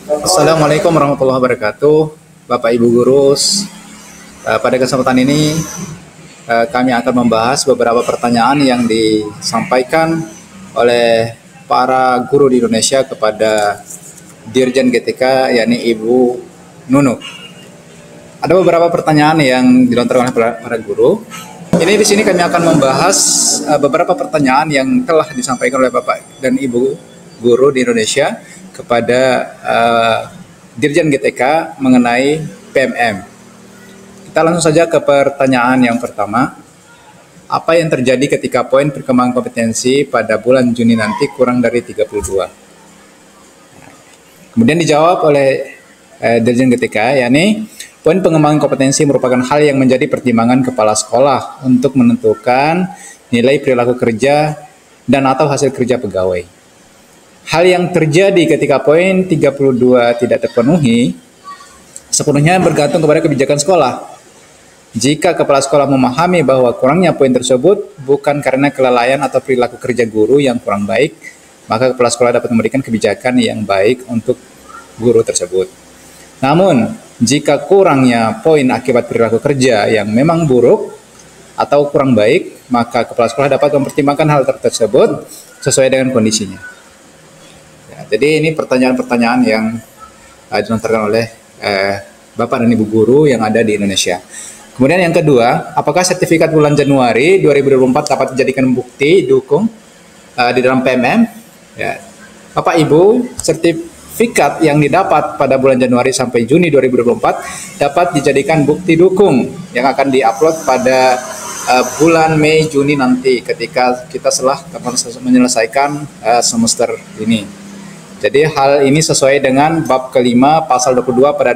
Assalamualaikum warahmatullahi wabarakatuh, Bapak Ibu Guru. Pada kesempatan ini kami akan membahas beberapa pertanyaan yang disampaikan oleh para guru di Indonesia kepada Dirjen GTK, yakni Ibu Nunu. Ada beberapa pertanyaan yang dilontarkan oleh para guru. Ini di sini kami akan membahas beberapa pertanyaan yang telah disampaikan oleh Bapak dan Ibu guru di Indonesia kepada Dirjen GTK mengenai PMM. Kita langsung saja ke pertanyaan yang pertama. Apa yang terjadi ketika poin perkembangan kompetensi pada bulan Juni nanti kurang dari 32? Kemudian dijawab oleh Dirjen GTK, yakni poin pengembangan kompetensi merupakan hal yang menjadi pertimbangan kepala sekolah untuk menentukan nilai perilaku kerja dan atau hasil kerja pegawai. Hal yang terjadi ketika poin 32 tidak terpenuhi sepenuhnya bergantung kepada kebijakan sekolah. Jika kepala sekolah memahami bahwa kurangnya poin tersebut bukan karena kelalaian atau perilaku kerja guru yang kurang baik, maka kepala sekolah dapat memberikan kebijakan yang baik untuk guru tersebut. Namun, jika kurangnya poin akibat perilaku kerja yang memang buruk atau kurang baik, maka kepala sekolah dapat mempertimbangkan hal tersebut sesuai dengan kondisinya. Jadi ini pertanyaan-pertanyaan yang dilontarkan oleh Bapak dan Ibu guru yang ada di Indonesia. Kemudian yang kedua, apakah sertifikat bulan Januari 2024 dapat dijadikan bukti dukung di dalam PMM? Ya. Bapak Ibu, sertifikat yang didapat pada bulan Januari sampai Juni 2024 dapat dijadikan bukti dukung yang akan diupload pada bulan Mei Juni nanti ketika kita setelah menyelesaikan semester ini. Jadi hal ini sesuai dengan bab kelima pasal 22 pada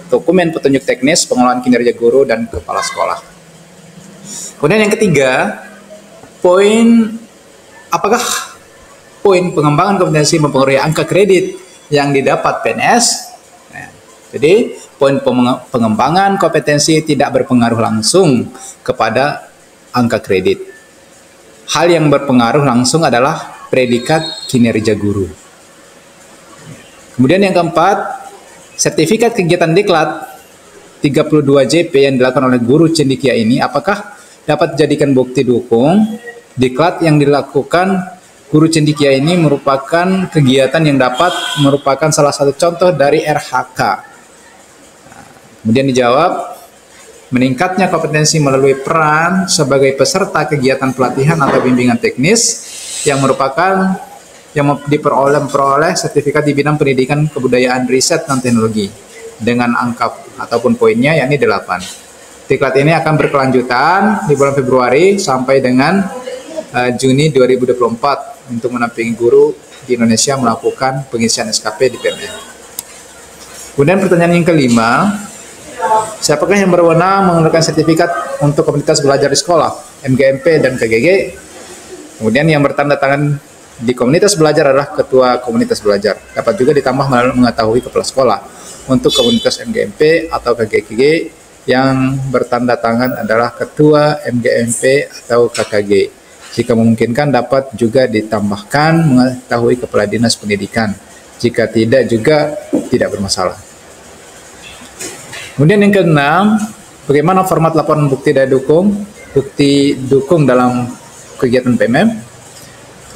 dokumen petunjuk teknis pengelolaan kinerja guru dan kepala sekolah. Kemudian yang ketiga, apakah poin pengembangan kompetensi mempengaruhi angka kredit yang didapat PNS? Nah, jadi poin pengembangan kompetensi tidak berpengaruh langsung kepada angka kredit. Hal yang berpengaruh langsung adalah predikat kinerja guru. Kemudian yang keempat, sertifikat kegiatan diklat 32 JP yang dilakukan oleh guru cendekia ini apakah dapat dijadikan bukti dukung diklat yang dilakukan guru cendekia ini merupakan kegiatan yang dapat merupakan salah satu contoh dari RHK. Kemudian dijawab, meningkatnya kompetensi melalui peran sebagai peserta kegiatan pelatihan atau bimbingan teknis yang diperoleh sertifikat di bidang pendidikan, kebudayaan, riset, dan teknologi dengan angka ataupun poinnya yakni 8. Diklat ini akan berkelanjutan di bulan Februari sampai dengan Juni 2024 untuk menampingi guru di Indonesia melakukan pengisian SKP di PMM. Kemudian pertanyaan yang kelima, siapakah yang berwenang mengeluarkan sertifikat untuk komunitas belajar di sekolah, MGMP dan KGG? Kemudian yang bertanda tangan di komunitas belajar adalah ketua komunitas belajar. Dapat juga ditambah melalui mengetahui kepala sekolah. Untuk komunitas MGMP atau KGG yang bertanda tangan adalah ketua MGMP atau KKG. Jika memungkinkan dapat juga ditambahkan mengetahui kepala dinas pendidikan. Jika tidak juga tidak bermasalah. Kemudian yang keenam, bagaimana format laporan bukti dukung dalam kegiatan PMM?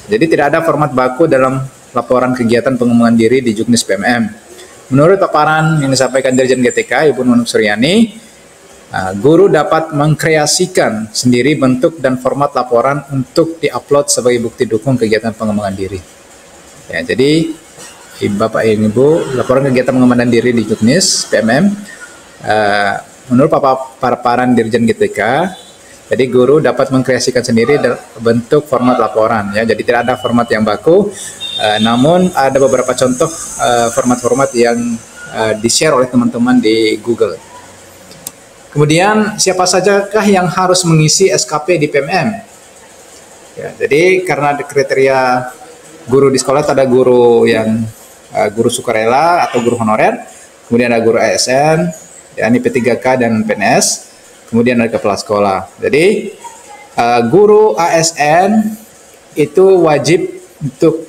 Jadi tidak ada format baku dalam laporan kegiatan pengembangan diri di Juknis PMM. Menurut paparan yang disampaikan Dirjen GTK, Ibu Nunuk Suryani, guru dapat mengkreasikan sendiri bentuk dan format laporan untuk diupload sebagai bukti dukung kegiatan pengembangan diri. Ya, jadi Bapak Ibu, laporan kegiatan pengembangan diri di Juknis PMM, menurut paparan Dirjen GTK, jadi guru dapat mengkreasikan sendiri bentuk format laporan, ya. Jadi tidak ada format yang baku, namun ada beberapa contoh format-format yang di-share oleh teman-teman di Google. Kemudian siapa sajakah yang harus mengisi SKP di PMM? Ya, jadi karena kriteria guru di sekolah ada guru yang guru sukarela atau guru honorer, kemudian ada guru ASN, yakni P3K dan PNS. Kemudian ada kepala sekolah. Jadi guru ASN itu wajib untuk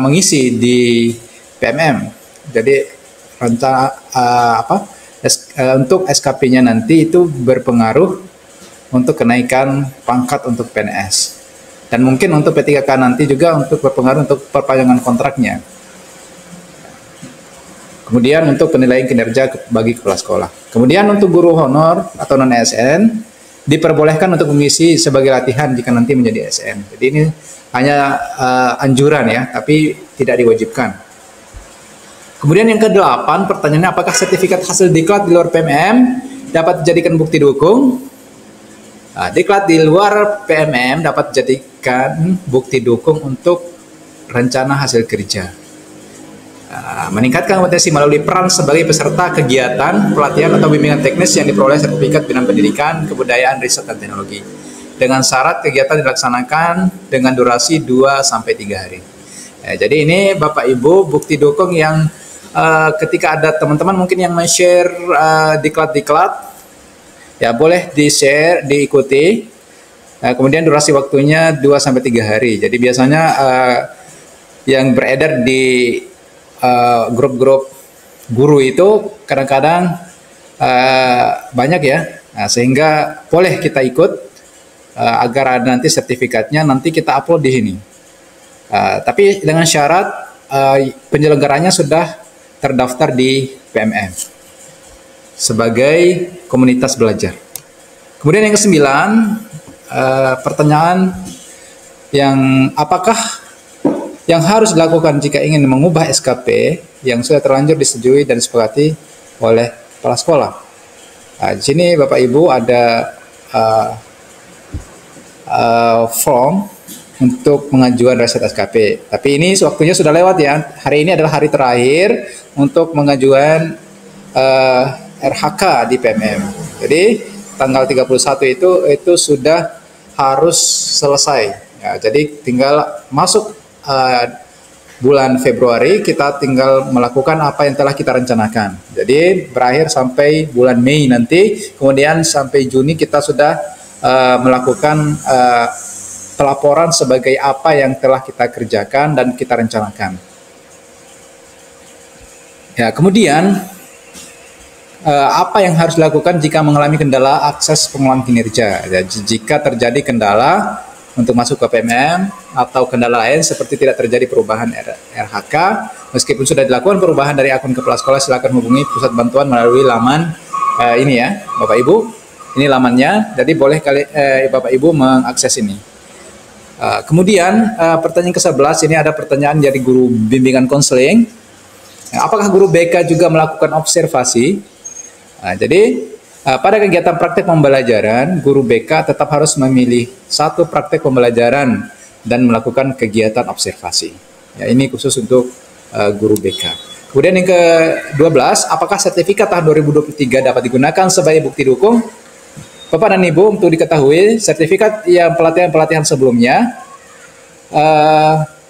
mengisi di PMM. Jadi rencana untuk SKP-nya nanti itu berpengaruh untuk kenaikan pangkat untuk PNS. Dan mungkin untuk P3K nanti juga untuk berpengaruh untuk perpanjangan kontraknya. Kemudian untuk penilaian kinerja bagi kepala sekolah. Kemudian untuk guru honor atau non-ASN diperbolehkan untuk mengisi sebagai latihan jika nanti menjadi ASN. Jadi ini hanya anjuran ya, tapi tidak diwajibkan. Kemudian yang ke-8, pertanyaannya apakah sertifikat hasil diklat di luar PMM dapat dijadikan bukti dukung? Diklat di luar PMM dapat dijadikan bukti dukung untuk rencana hasil kerja. Meningkatkan kompetensi melalui peran sebagai peserta kegiatan, pelatihan atau bimbingan teknis yang diperoleh sertifikat bidang pendidikan, kebudayaan, riset, dan teknologi. Dengan syarat kegiatan dilaksanakan dengan durasi 2-3 hari. Jadi ini Bapak Ibu bukti dukung yang ketika ada teman-teman mungkin yang men-share diklat-diklat, ya boleh di-share, diikuti. Kemudian durasi waktunya 2-3 hari. Jadi biasanya yang beredar di grup-grup guru itu kadang-kadang banyak ya, sehingga boleh kita ikut agar ada nanti sertifikatnya, nanti kita upload di sini. Tapi dengan syarat penyelenggaranya sudah terdaftar di PMM sebagai komunitas belajar. Kemudian yang ke-9, pertanyaan yang apakah yang harus dilakukan jika ingin mengubah SKP yang sudah terlanjur disetujui dan disepakati oleh kepala sekolah. Di sini Bapak Ibu ada form untuk pengajuan reset SKP. Tapi ini waktunya sudah lewat ya. Hari ini adalah hari terakhir untuk pengajuan RHK di PMM. Jadi tanggal 31 itu sudah harus selesai. Ya, jadi tinggal masuk bulan Februari kita tinggal melakukan apa yang telah kita rencanakan. Jadi berakhir sampai bulan Mei nanti, kemudian sampai Juni kita sudah melakukan pelaporan sebagai apa yang telah kita kerjakan dan kita rencanakan. Ya, kemudian apa yang harus dilakukan jika mengalami kendala akses pengulangan kinerja? Ya, jika terjadi kendala untuk masuk ke PMM atau kendala lain seperti tidak terjadi perubahan RHK, meskipun sudah dilakukan perubahan dari akun kepala sekolah, silakan hubungi pusat bantuan melalui laman ini ya Bapak Ibu, ini lamannya, jadi boleh Bapak Ibu mengakses ini. Kemudian pertanyaan ke-11, ini ada pertanyaan dari guru bimbingan konseling, apakah guru BK juga melakukan observasi? Jadi pada kegiatan praktek pembelajaran, guru BK tetap harus memilih satu praktek pembelajaran dan melakukan kegiatan observasi. Ya, ini khusus untuk guru BK. Kemudian yang ke-12, apakah sertifikat tahun 2023 dapat digunakan sebagai bukti dukung? Bapak dan Ibu, untuk diketahui, sertifikat yang pelatihan-pelatihan sebelumnya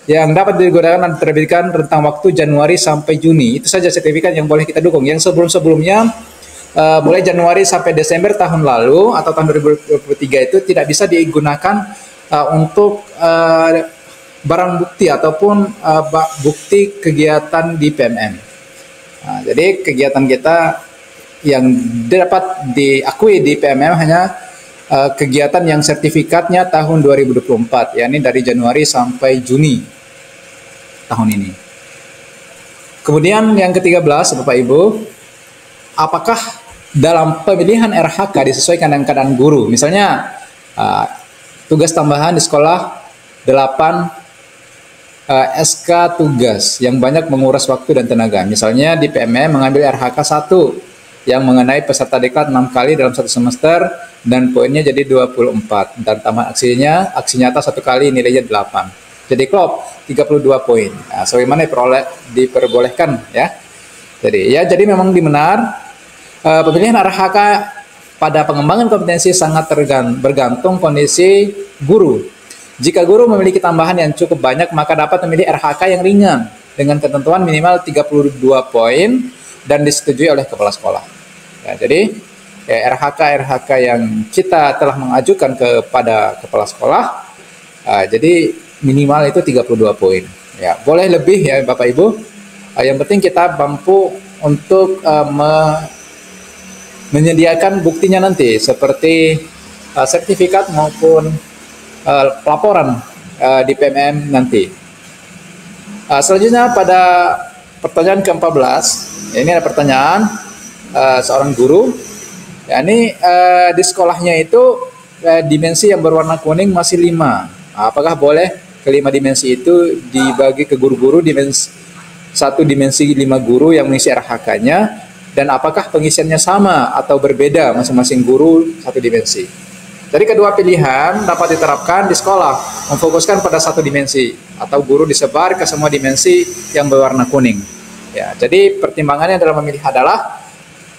yang dapat digunakan dan diterbitkan rentang waktu Januari sampai Juni. Itu saja sertifikat yang boleh kita dukung. Yang sebelum-sebelumnya mulai Januari sampai Desember tahun lalu atau tahun 2023 itu tidak bisa digunakan untuk barang bukti ataupun bukti kegiatan di PMM. Jadi kegiatan kita yang dapat diakui di PMM hanya kegiatan yang sertifikatnya tahun 2024, yakni dari Januari sampai Juni tahun ini. Kemudian yang ke-13 Bapak Ibu, apakah dalam pemilihan RHK disesuaikan dengan keadaan guru? Misalnya tugas tambahan di sekolah 8 SK tugas yang banyak menguras waktu dan tenaga. Misalnya di PMM mengambil RHK 1 yang mengenai peserta diklat 6 kali dalam satu semester dan poinnya jadi 24 dan tambahan aksi nyata 1 kali nilainya 8. Jadi klop 32 poin. Nah, sebagaimana diperbolehkan ya. Jadi memang dibenar pemilihan RHK pada pengembangan kompetensi sangat bergantung kondisi guru. Jika guru memiliki tambahan yang cukup banyak, maka dapat memilih RHK yang ringan dengan ketentuan minimal 32 poin dan disetujui oleh kepala sekolah. Ya, jadi RHK yang kita telah mengajukan kepada kepala sekolah, jadi minimal itu 32 poin. Ya, boleh lebih ya Bapak Ibu. Yang penting kita mampu untuk menyediakan buktinya nanti seperti sertifikat maupun pelaporan di PMM nanti. Selanjutnya pada pertanyaan ke-14, ini ada pertanyaan seorang guru. Ya, ini di sekolahnya itu dimensi yang berwarna kuning masih 5. Apakah boleh kelima dimensi itu dibagi ke guru-guru satu dimensi 5 guru yang mengisi RHK-nya, dan apakah pengisiannya sama atau berbeda masing-masing guru satu dimensi? Jadi kedua pilihan dapat diterapkan di sekolah, memfokuskan pada satu dimensi atau guru disebar ke semua dimensi yang berwarna kuning. Ya, jadi pertimbangannya dalam memilih adalah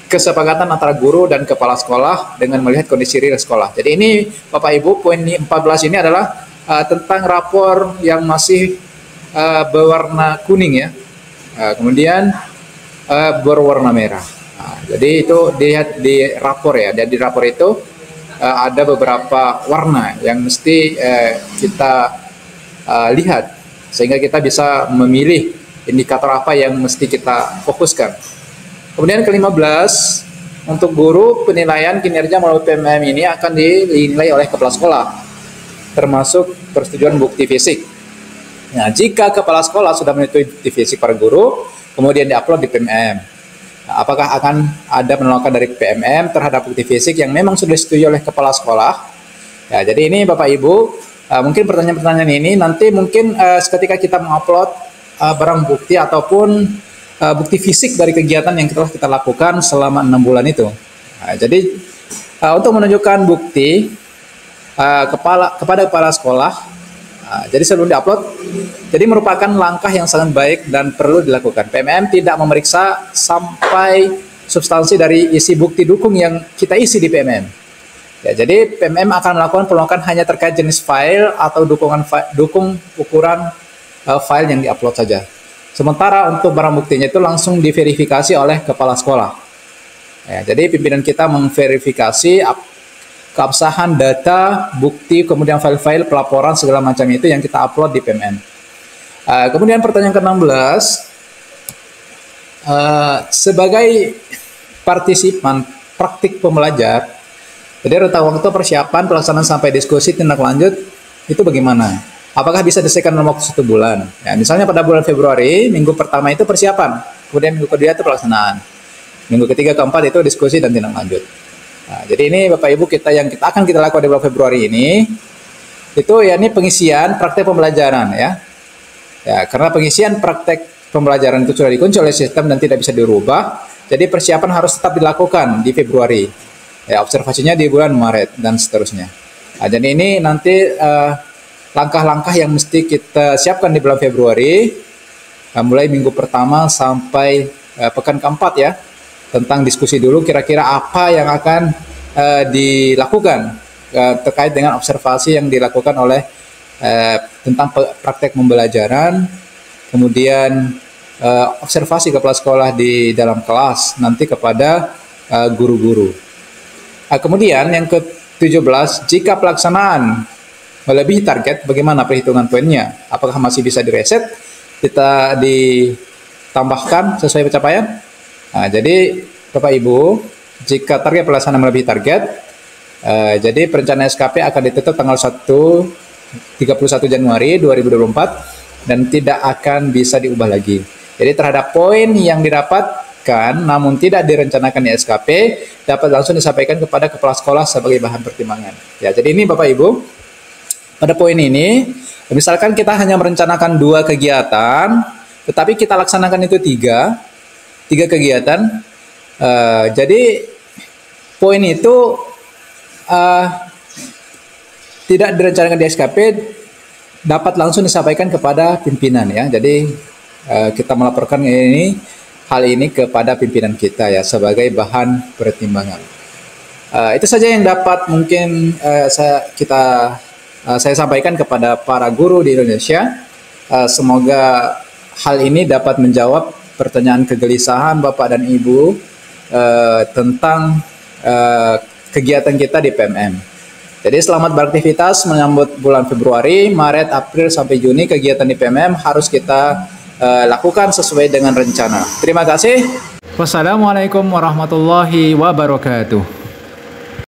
kesepakatan antara guru dan kepala sekolah dengan melihat kondisi real sekolah. Jadi ini Bapak Ibu, poin 14 ini adalah tentang rapor yang masih berwarna kuning ya, kemudian berwarna merah. Nah, jadi itu dilihat di rapor ya, dan di rapor itu ada beberapa warna yang mesti kita lihat sehingga kita bisa memilih indikator apa yang mesti kita fokuskan. Kemudian ke-15, untuk guru penilaian kinerja melalui PMM ini akan dinilai oleh kepala sekolah, termasuk persetujuan bukti fisik. Nah, jika kepala sekolah sudah menyetujui bukti fisik para guru, kemudian diupload di PMM. Nah, apakah akan ada penolakan dari PMM terhadap bukti fisik yang memang sudah disetujui oleh kepala sekolah? Ya, jadi ini Bapak Ibu, mungkin pertanyaan-pertanyaan ini nanti mungkin ketika kita mengupload barang bukti ataupun bukti fisik dari kegiatan yang telah kita lakukan selama 6 bulan itu. Nah, jadi untuk menunjukkan bukti kepada kepala sekolah, jadi sebelum diupload, jadi merupakan langkah yang sangat baik dan perlu dilakukan. PMM tidak memeriksa sampai substansi dari isi bukti dukung yang kita isi di PMM. Ya, jadi PMM akan melakukan penolakan hanya terkait jenis file atau dukung ukuran file yang diupload saja. Sementara untuk barang buktinya itu langsung diverifikasi oleh kepala sekolah. Ya, jadi pimpinan kita memverifikasi keabsahan data, bukti, kemudian file-file, pelaporan, segala macam itu yang kita upload di PMM. Kemudian pertanyaan ke-16, sebagai partisipan praktik pembelajar, jadi rentang waktu persiapan, pelaksanaan sampai diskusi tindak lanjut, itu bagaimana? Apakah bisa diselesaikan dalam waktu 1 bulan? Ya, misalnya pada bulan Februari, minggu pertama itu persiapan, kemudian minggu kedua itu pelaksanaan, minggu ketiga, keempat itu diskusi dan tindak lanjut. Nah, jadi ini Bapak Ibu yang kita akan lakukan di bulan Februari ini, itu ya ini pengisian praktek pembelajaran ya. Ya, karena pengisian praktek pembelajaran itu sudah dikunci oleh sistem dan tidak bisa dirubah, jadi persiapan harus tetap dilakukan di Februari. Ya, observasinya di bulan Maret dan seterusnya. Nah, jadi ini nanti langkah-langkah yang mesti kita siapkan di bulan Februari, mulai minggu pertama sampai pekan keempat ya. Tentang diskusi dulu kira-kira apa yang akan dilakukan terkait dengan observasi yang dilakukan oleh tentang praktek pembelajaran, kemudian observasi kepala sekolah di dalam kelas nanti kepada guru-guru. Kemudian yang ke-17, jika pelaksanaan melebihi target, bagaimana perhitungan poinnya? Apakah masih bisa direset, kita ditambahkan sesuai pencapaian? Nah, jadi Bapak Ibu, jika target pelaksanaan melebihi target, jadi perencanaan SKP akan ditutup tanggal 31 Januari 2024 dan tidak akan bisa diubah lagi. Jadi terhadap poin yang didapatkan namun tidak direncanakan di SKP dapat langsung disampaikan kepada kepala sekolah sebagai bahan pertimbangan. Ya, jadi ini Bapak Ibu, pada poin ini, misalkan kita hanya merencanakan 2 kegiatan, tetapi kita laksanakan itu 3 kegiatan, jadi poin itu tidak direncanakan di SKP dapat langsung disampaikan kepada pimpinan ya. Jadi kita melaporkan hal ini kepada pimpinan kita ya sebagai bahan pertimbangan. Itu saja yang dapat mungkin saya sampaikan kepada para guru di Indonesia. Semoga hal ini dapat menjawab pertanyaan kegelisahan Bapak dan Ibu tentang kegiatan kita di PMM. Jadi selamat beraktivitas menyambut bulan Februari, Maret, April sampai Juni kegiatan di PMM harus kita lakukan sesuai dengan rencana. Terima kasih. Wassalamualaikum warahmatullahi wabarakatuh.